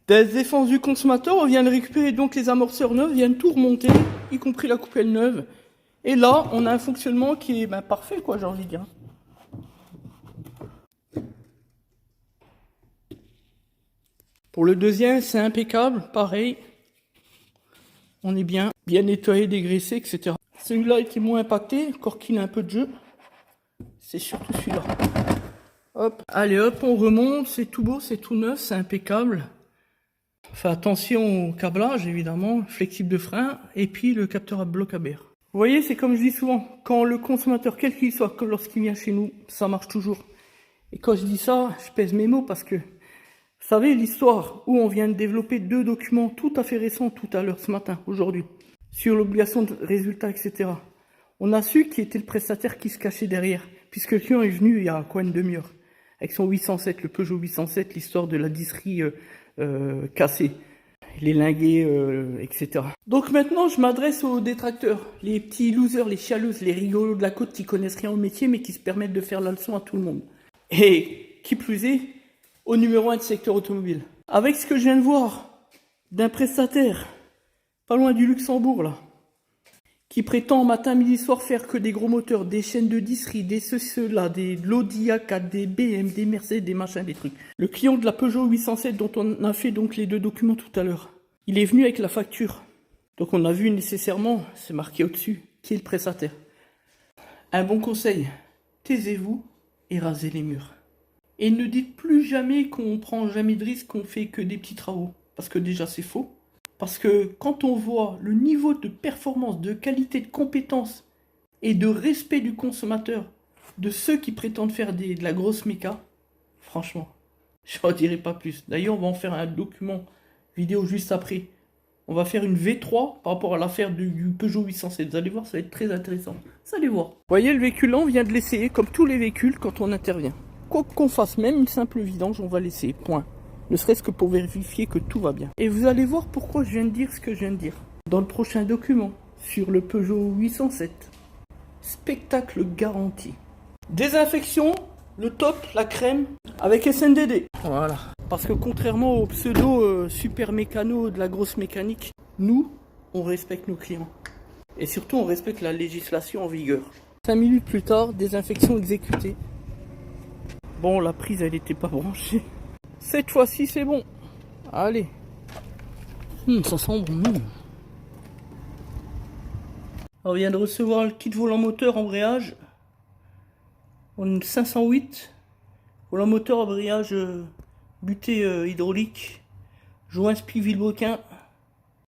Des défenses du consommateur, on vient de récupérer donc les amortisseurs neufs, viennent tout remonter, y compris la coupelle neuve. Et là, on a un fonctionnement qui est parfait, quoi, j'ai envie de dire. Pour le deuxième, c'est impeccable, pareil. On est bien nettoyé, dégraissé, etc. Celui-là était moins impacté, encore qu'il a un peu de jeu. C'est surtout celui-là. Hop, allez hop, on remonte, c'est tout beau, c'est tout neuf, c'est impeccable. Fais attention au câblage, évidemment, flexible de frein, et puis le capteur à bloc ABR. Vous voyez, c'est comme je dis souvent, quand le consommateur, quel qu'il soit, comme lorsqu'il vient chez nous, ça marche toujours. Et quand je dis ça, je pèse mes mots parce que, vous savez, l'histoire où on vient de développer 2 documents tout à fait récents tout à l'heure, ce matin, aujourd'hui, sur l'obligation de résultat, etc. On a su qui était le prestataire qui se cachait derrière, puisque le client est venu il y a quoi, une demi-heure, avec son 807, le Peugeot 807, l'histoire de la disserie cassée, les linguets, etc. Donc maintenant, je m'adresse aux détracteurs, les petits losers, les chialeuses, les rigolos de la côte qui connaissent rien au métier, mais qui se permettent de faire la leçon à tout le monde. Et qui plus est, au numéro 1 du secteur automobile. Avec ce que je viens de voir d'un prestataire, pas loin du Luxembourg là, qui prétend matin, midi, soir faire que des gros moteurs, des chaînes de disserie, des ceux-là, des Audi A4, des BM, des Mercedes, des machins, des trucs. Le client de la Peugeot 807 dont on a fait donc les 2 documents tout à l'heure, il est venu avec la facture. Donc on a vu nécessairement, c'est marqué au-dessus, qui est le prestataire. Un bon conseil, taisez-vous et rasez les murs. Et ne dites plus jamais qu'on prend jamais de risque, qu'on fait que des petits travaux. Parce que déjà c'est faux. Parce que quand on voit le niveau de performance, de qualité, de compétence et de respect du consommateur de ceux qui prétendent faire de la grosse méca, franchement, je n'en dirai pas plus. D'ailleurs, on va en faire un document vidéo juste après. On va faire une V3 par rapport à l'affaire du Peugeot 807. Vous allez voir, ça va être très intéressant. Vous allez voir. Vous voyez, le véhicule là, on vient de l'essayer comme tous les véhicules quand on intervient. Quoi qu'on fasse, même une simple vidange, on va l'essayer. Point. Ne serait-ce que pour vérifier que tout va bien. Et vous allez voir pourquoi je viens de dire ce que je viens de dire. Dans le prochain document, sur le Peugeot 807, spectacle garanti. Désinfection, le top, la crème, avec SNDD. Voilà. Parce que contrairement aux pseudo super mécanos de la grosse mécanique, nous, on respecte nos clients. Et surtout, on respecte la législation en vigueur. 5 minutes plus tard, désinfection exécutée. Bon, la prise, elle n'était pas branchée. Cette fois-ci, c'est bon. Allez. Ça sent bon. On vient de recevoir le kit volant moteur embrayage. On a 508. Volant moteur embrayage buté hydraulique. Joint spi Villebrequin.